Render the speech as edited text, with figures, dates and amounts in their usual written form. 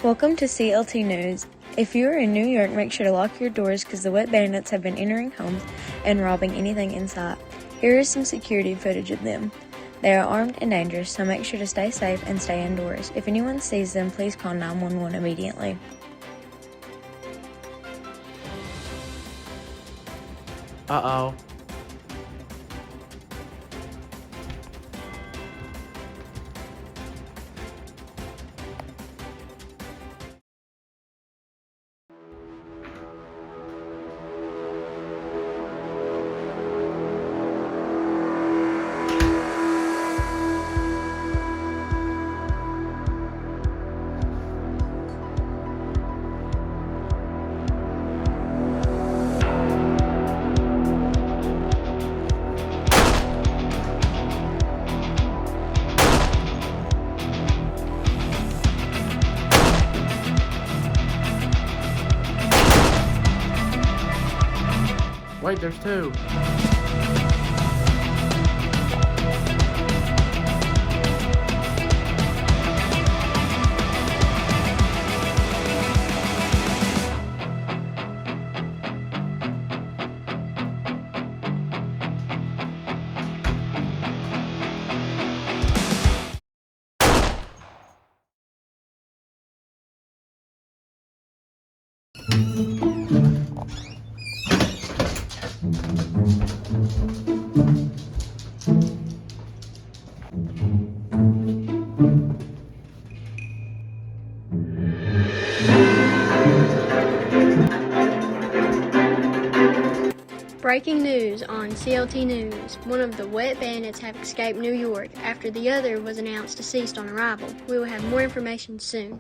Welcome to CLT News. If you are in New York, make sure to lock your doors because the wet bandits have been entering homes and robbing anything in sight. Here is some security footage of them. They are armed and dangerous, so make sure to stay safe and stay indoors. If anyone sees them, please call 911 immediately. Uh-oh. Wait, there's two. Breaking news on CLT News. One of the wet bandits have escaped New York after the other was announced deceased on arrival. We will have more information soon.